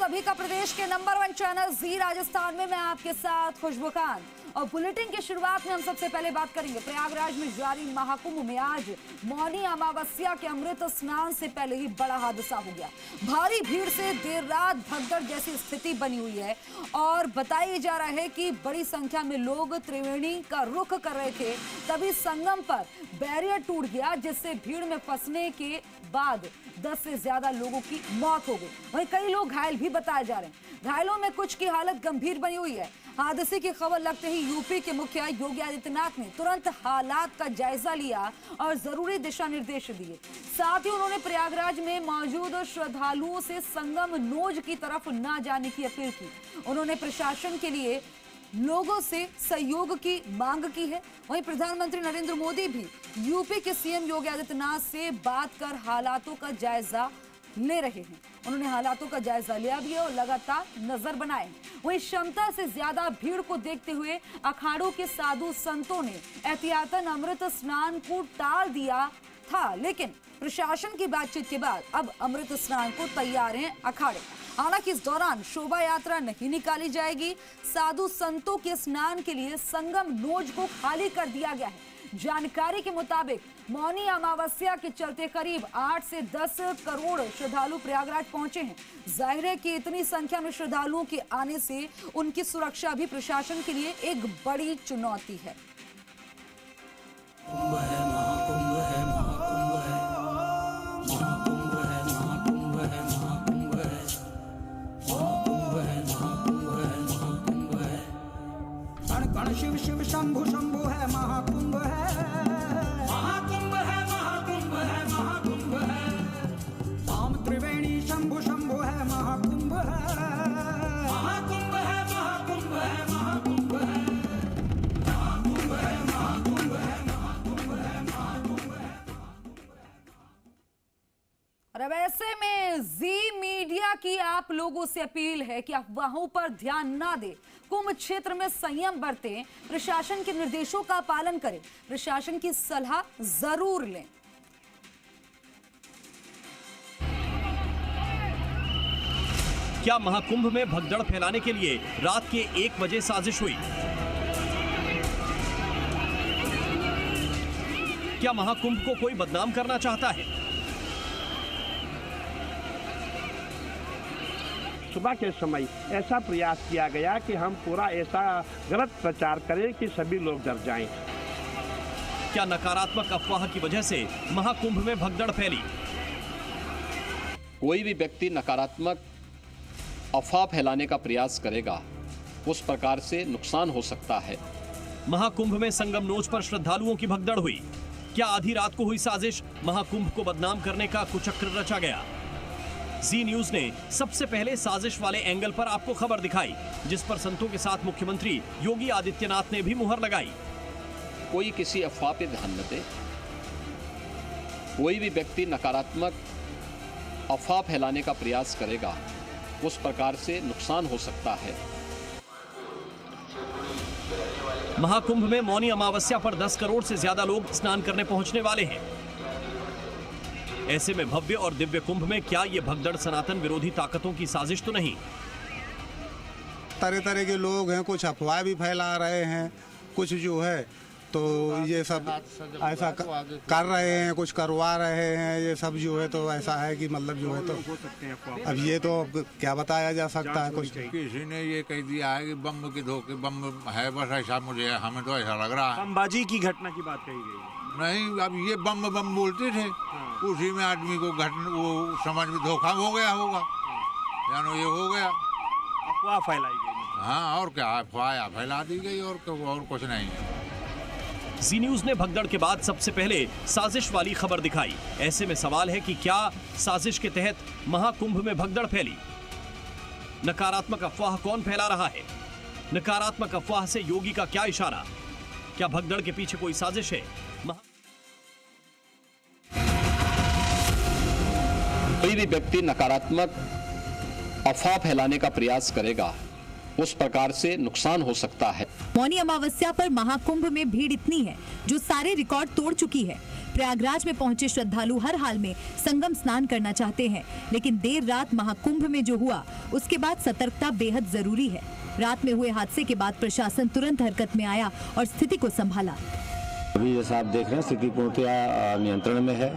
सभी का प्रदेश के नंबर 1 चैनल जी राजस्थान में मैं आपके साथ खुशबू खान। और बुलेटिन की शुरुआत में हम सबसे पहले बात करेंगे प्रयागराज में जारी महाकुंभ में आज मौनी अमावस्या के अमृत स्नान से पहले ही बड़ा हादसा हो गया। भारी भीड़ से देर रात भगदड़ जैसी स्थिति बनी हुई है और बताया जा रहा है कि बड़ी संख्या में लोग त्रिवेणी का रुख कर रहे थे, तभी संगम पर बैरियर टूट गया जिससे भीड़ में फंसने के बाद 10 से ज्यादा लोगों की मौत हो गई। वहीं कई लोग घायल भी बताए जा रहे हैं। घायलों में कुछ की हालत गंभीर बनी हुई है। हादसे की खबर लगते ही यूपी के मुखिया योगी आदित्यनाथ ने तुरंत हालात का जायजा लिया और जरूरी दिशा निर्देश दिए। साथ ही उन्होंने प्रयागराज में मौजूद श्रद्धालुओं से संगम नोज की तरफ न जाने की अपील की। उन्होंने प्रशासन के लिए लोगों से सहयोग की मांग की है। वहीं प्रधानमंत्री नरेंद्र मोदी भी यूपी के सीएम योगी आदित्यनाथ से बात कर हालातों का जायजा ले रहे हैं। उन्होंने हालातों का जायजा लिया भी है और लगातार नजर बनाए। वहीं क्षमता से ज्यादा भीड़ को देखते हुए अखाड़ों के साधु संतों ने एहतियातन अमृत स्नान को टाल दिया था, लेकिन प्रशासन की बातचीत के बाद अब अमृत स्नान को तैयार हैं अखाड़े। हालांकि इस दौरान शोभा यात्रा नहीं निकाली जाएगी। साधु संतों के स्नान के लिए संगम नोज को खाली कर दिया गया है। जानकारी के मुताबिक मौनी अमावस्या के चलते करीब 8 से 10 करोड़ श्रद्धालु प्रयागराज पहुंचे हैं। जाहिर है कि इतनी संख्या में श्रद्धालुओं के आने से उनकी सुरक्षा भी प्रशासन के लिए एक बड़ी चुनौती है। शिव शिव शंभु शंभु है महाकुंभ है, महाकुंभ है, महाकुंभ है, महाकुंभ है। राम त्रिवेणी शंभु शंभु है महाकुंभ है, महाकुंभ है, महाकुंभ है, महाकुंभ है। महाकुंभ है, महाकुंभ है, महाकुंभ है, महाकुंभ है। और अब ऐसे में जी मीडिया की आप लोगों से अपील है कि अफवाहों पर ध्यान ना दें, कुंभ क्षेत्र में संयम बरतें, प्रशासन के निर्देशों का पालन करें, प्रशासन की सलाह जरूर लें। क्या महाकुंभ में भगदड़ फैलाने के लिए रात के 1 बजे साजिश हुई? क्या महाकुंभ को कोई बदनाम करना चाहता है? सुबह के समय ऐसा प्रयास किया गया कि हम पूरा ऐसा गलत प्रचार करें कि सभी लोग डर जाएं। क्या नकारात्मक अफवाह की वजह से महाकुंभ में भगदड़ फैली? कोई भी व्यक्ति नकारात्मक अफवाह फैलाने का प्रयास करेगा, उस प्रकार से नुकसान हो सकता है। महाकुंभ में संगम नोज पर श्रद्धालुओं की भगदड़ हुई। क्या आधी रात को हुई साजिश महाकुंभ को बदनाम करने का कुचक्र रचा गया? जी न्यूज ने सबसे पहले साजिश वाले एंगल पर आपको खबर दिखाई, जिस पर संतों के साथ मुख्यमंत्री योगी आदित्यनाथ ने भी मुहर लगाई। कोई किसी अफवाह पे ध्यान न दे। कोई भी व्यक्ति नकारात्मक अफवाह फैलाने का प्रयास करेगा, उस प्रकार से नुकसान हो सकता है। महाकुंभ में मौनी अमावस्या पर 10 करोड़ से ज्यादा लोग स्नान करने पहुंचने वाले हैं। ऐसे में भव्य और दिव्य कुंभ में क्या ये भगदड़ सनातन विरोधी ताकतों की साजिश तो नहीं? तरह तरह के लोग हैं, कुछ अफवाह भी फैला रहे हैं, कुछ जो है तो ये सब ऐसा कर रहे हैं, कुछ करवा रहे हैं। ये सब जो है तो ऐसा है कि मतलब जो है तो अब ये तो क्या बताया जा सकता है। कुछ किसी ने ये कह दिया है कि बम के धोखे बम है, बस ऐसा मुझे हमें तो ऐसा लग रहा है। बमबाजी की घटना की बात कही गई नहीं, अब ये बम बम बोलते थे, उसी में आदमी को वो समझ में धोखा हो गया होगा, यानी ये हो गया, अफवाह फैलाई गई। हाँ, और क्या अफवाह फैला दी गई और कुछ नहीं है। जी न्यूज ने भगदड़ के बाद सबसे पहले साजिश वाली खबर दिखाई। ऐसे में सवाल है कि क्या साजिश के तहत महाकुंभ में भगदड़ फैली? नकारात्मक अफवाह कौन फैला रहा है? नकारात्मक अफवाह से योगी का क्या इशारा? क्या भगदड़ के पीछे कोई साजिश है? कोई भी व्यक्ति नकारात्मक अफवाह फैलाने का प्रयास करेगा, उस प्रकार से नुकसान हो सकता है। मौनी अमावस्या पर महाकुंभ में भीड़ इतनी है जो सारे रिकॉर्ड तोड़ चुकी है। प्रयागराज में पहुंचे श्रद्धालु हर हाल में संगम स्नान करना चाहते हैं, लेकिन देर रात महाकुंभ में जो हुआ उसके बाद सतर्कता बेहद जरूरी है। रात में हुए हादसे के बाद प्रशासन तुरंत हरकत में आया और स्थिति को संभाला। अभी जैसा आप देख रहे हैं स्थिति पूर्णतया नियंत्रण में है।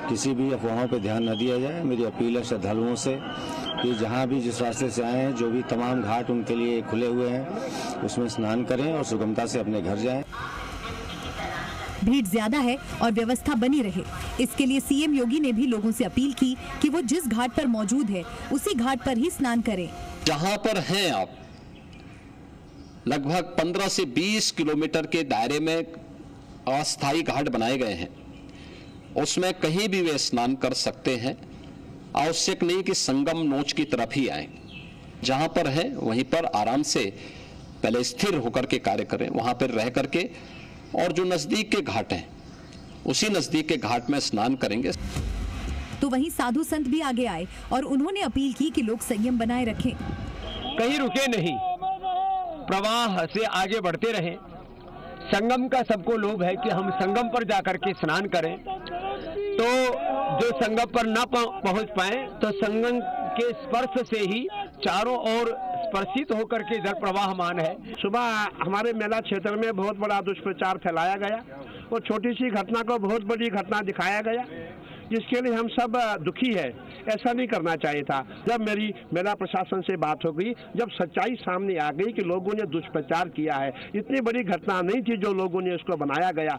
किसी भी अफवाहों पर ध्यान न दिया जाए। मेरी अपील है श्रद्धालुओं से कि जहां भी जिस रास्ते से आए हैं, जो भी तमाम घाट उनके लिए खुले हुए हैं, उसमें स्नान करें और सुगमता से अपने घर जाएं। भीड़ ज्यादा है और व्यवस्था बनी रहे, इसके लिए सीएम योगी ने भी लोगों से अपील की कि वो जिस घाट पर मौजूद है उसी घाट पर ही स्नान करें। जहां पर हैं आप, लगभग 15 से 20 किलोमीटर के दायरे में अस्थायी घाट बनाए गए हैं, उसमें कहीं भी वे स्नान कर सकते हैं। आवश्यक नहीं कि संगम नोच की तरफ ही आए। जहां पर है वहीं पर आराम से पहले स्थिर होकर के कार्य करें, वहां पर रह करके, और जो नजदीक के घाट हैं उसी नजदीक के घाट में स्नान करेंगे। तो वहीं साधु संत भी आगे आए और उन्होंने अपील की कि लोग संयम बनाए रखें। कहीं रुके नहीं, प्रवाह से आगे बढ़ते रहें। संगम का सबको लोभ है कि हम संगम पर जाकर के स्नान करें, तो जो संगम पर न पहुंच पाए तो संगम के स्पर्श से ही चारों ओर स्पर्शित होकर के जल प्रवाहमान है। सुबह हमारे मेला क्षेत्र में बहुत बड़ा दुष्प्रचार फैलाया गया और छोटी सी घटना को बहुत बड़ी घटना दिखाया गया, जिसके लिए हम सब दुखी है। ऐसा नहीं करना चाहिए था। जब मेरी मेला प्रशासन से बात हो गई, जब सच्चाई सामने आ गई कि लोगों ने दुष्प्रचार किया है, इतनी बड़ी घटना नहीं थी जो लोगों ने उसको बनाया गया।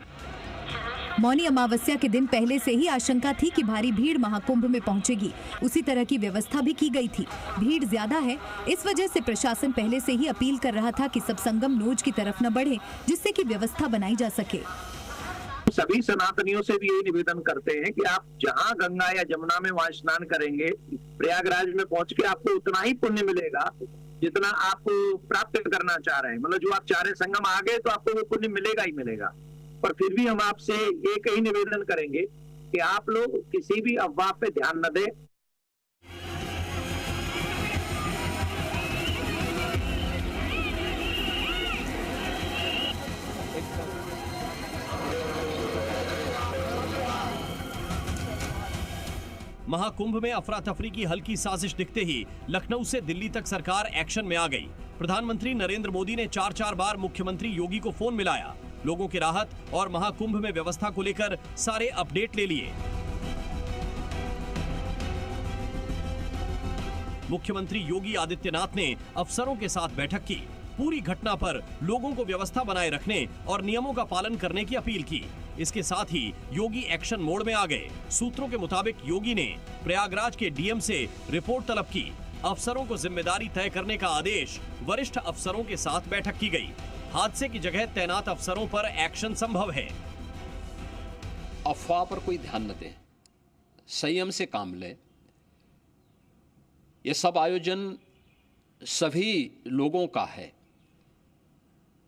मौनी अमावस्या के दिन पहले से ही आशंका थी कि भारी भीड़ महाकुंभ में पहुंचेगी। उसी तरह की व्यवस्था भी की गई थी। भीड़ ज्यादा है, इस वजह से प्रशासन पहले से ही अपील कर रहा था कि सब संगम नोज की तरफ न बढ़े, जिससे कि व्यवस्था बनाई जा सके। सभी सनातनियों से भी यही निवेदन करते हैं कि आप जहां गंगा या जमुना में वहां स्नान करेंगे, प्रयागराज में पहुंच के आपको उतना ही पुण्य मिलेगा जितना आप प्राप्त करना चाह रहे हैं। मतलब जो आप चाह रहे संगम आ गए तो आपको वो पुण्य मिलेगा ही मिलेगा। पर फिर भी हम आपसे एक ही निवेदन करेंगे कि आप लोग किसी भी अफवाह पे ध्यान न दें। महाकुंभ में अफरा तफरी की हल्की साजिश दिखते ही लखनऊ से दिल्ली तक सरकार एक्शन में आ गई। प्रधानमंत्री नरेंद्र मोदी ने 4-4 बार मुख्यमंत्री योगी को फोन मिलाया। लोगों की राहत और महाकुंभ में व्यवस्था को लेकर सारे अपडेट ले लिए। मुख्यमंत्री योगी आदित्यनाथ ने अफसरों के साथ बैठक की। पूरी घटना पर लोगों को व्यवस्था बनाए रखने और नियमों का पालन करने की अपील की। इसके साथ ही योगी एक्शन मोड में आ गए। सूत्रों के मुताबिक योगी ने प्रयागराज के डीएम से रिपोर्ट तलब की। अफसरों को जिम्मेदारी तय करने का आदेश। वरिष्ठ अफसरों के साथ बैठक की गई। हादसे की जगह तैनात अफसरों पर एक्शन संभव है। अफवाह पर कोई ध्यान न दें, संयम से काम लें। यह सब आयोजन सभी लोगों का है।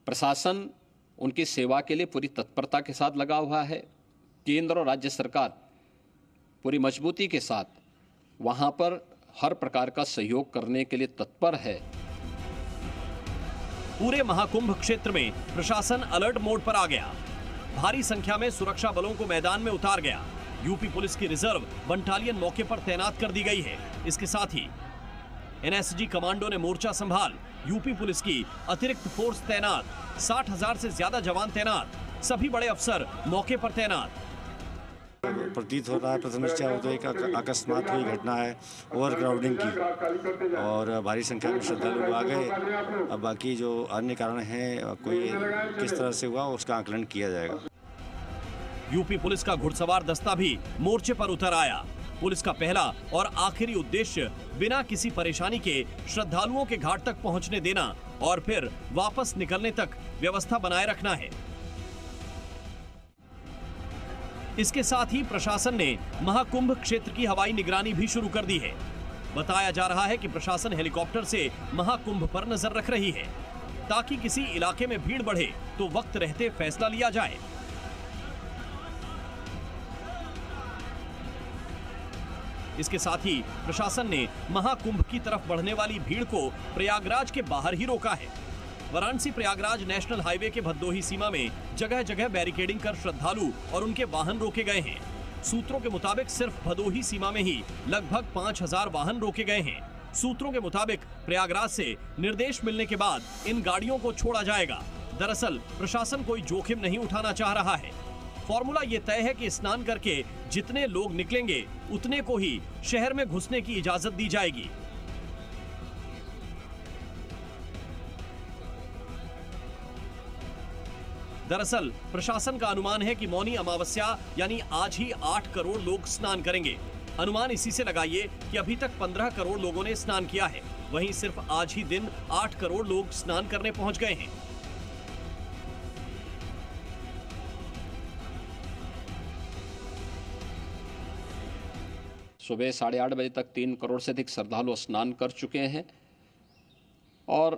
प्रशासन उनकी सेवा के लिए पूरी तत्परता के साथ लगा हुआ है। केंद्र और राज्य सरकार पूरी मजबूती के साथ वहां पर हर प्रकार का सहयोग करने के लिए तत्पर है। पूरे महाकुंभ क्षेत्र में प्रशासन अलर्ट मोड पर आ गया। भारी संख्या में सुरक्षा बलों को मैदान में उतार गया। यूपी पुलिस की रिजर्व बटालियन मौके पर तैनात कर दी गई है। इसके साथ ही एनएसजी कमांडो ने मोर्चा संभाल। यूपी पुलिस की अतिरिक्त फोर्स तैनात। 60,000 से ज्यादा जवान तैनात। सभी बड़े अफसर मौके पर तैनात। प्रतीत होता है, प्रथमदृष्टया हो तो एक अकस्मात हुई घटना है ओवर क्राउडिंग की, और भारी संख्या में श्रद्धालु आ गए। अब बाकी जो अन्य कारण हैं, कोई किस तरह से हुआ उसका आकलन किया जाएगा। यूपी पुलिस का घुड़सवार दस्ता भी मोर्चे पर उतर आया। पुलिस का पहला और आखिरी उद्देश्य बिना किसी परेशानी के श्रद्धालुओं के घाट तक पहुंचने देना और फिर वापस निकलने तक व्यवस्था बनाए रखना है। इसके साथ ही प्रशासन ने महाकुंभ क्षेत्र की हवाई निगरानी भी शुरू कर दी है। बताया जा रहा है कि प्रशासन हेलीकॉप्टर से महाकुंभ पर नजर रख रही है, ताकि किसी इलाके में भीड़ बढ़े तो वक्त रहते फैसला लिया जाए। इसके साथ ही प्रशासन ने महाकुंभ की तरफ बढ़ने वाली भीड़ को प्रयागराज के बाहर ही रोका है। वाराणसी प्रयागराज नेशनल हाईवे के भदोही सीमा में जगह जगह बैरिकेडिंग कर श्रद्धालु और उनके वाहन रोके गए हैं। सूत्रों के मुताबिक सिर्फ भदोही सीमा में ही लगभग 5000 वाहन रोके गए हैं। सूत्रों के मुताबिक प्रयागराज से निर्देश मिलने के बाद इन गाड़ियों को छोड़ा जाएगा। दरअसल प्रशासन कोई जोखिम नहीं उठाना चाह रहा है। फॉर्मूला ये तय है कि स्नान करके जितने लोग निकलेंगे उतने को ही शहर में घुसने की इजाजत दी जाएगी। दरअसल प्रशासन का अनुमान है कि मौनी अमावस्या यानी आज ही 8 करोड़ लोग स्नान करेंगे। अनुमान इसी से लगाइए कि अभी तक 15 करोड़ लोगों ने स्नान किया है, वहीं सिर्फ आज ही दिन 8 करोड़ लोग स्नान करने पहुंच गए हैं। सुबह 8:30 बजे तक 3 करोड़ से अधिक श्रद्धालु स्नान कर चुके हैं और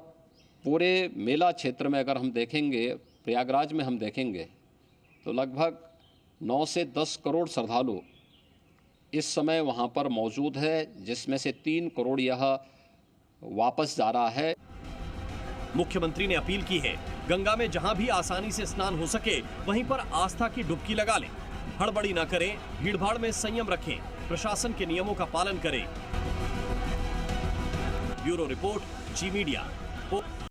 पूरे मेला क्षेत्र में अगर हम देखेंगे, प्रयागराज में हम देखेंगे तो लगभग 9 से 10 करोड़ श्रद्धालु इस समय वहां पर मौजूद है, जिसमें से 3 करोड़ यह वापस जा रहा है। मुख्यमंत्री ने अपील की है, गंगा में जहां भी आसानी से स्नान हो सके वहीं पर आस्था की डुबकी लगा लें। हड़बड़ी न करें, भीड़भाड़ में संयम रखें, प्रशासन के नियमों का पालन करें। ब्यूरो रिपोर्ट, जी मीडिया।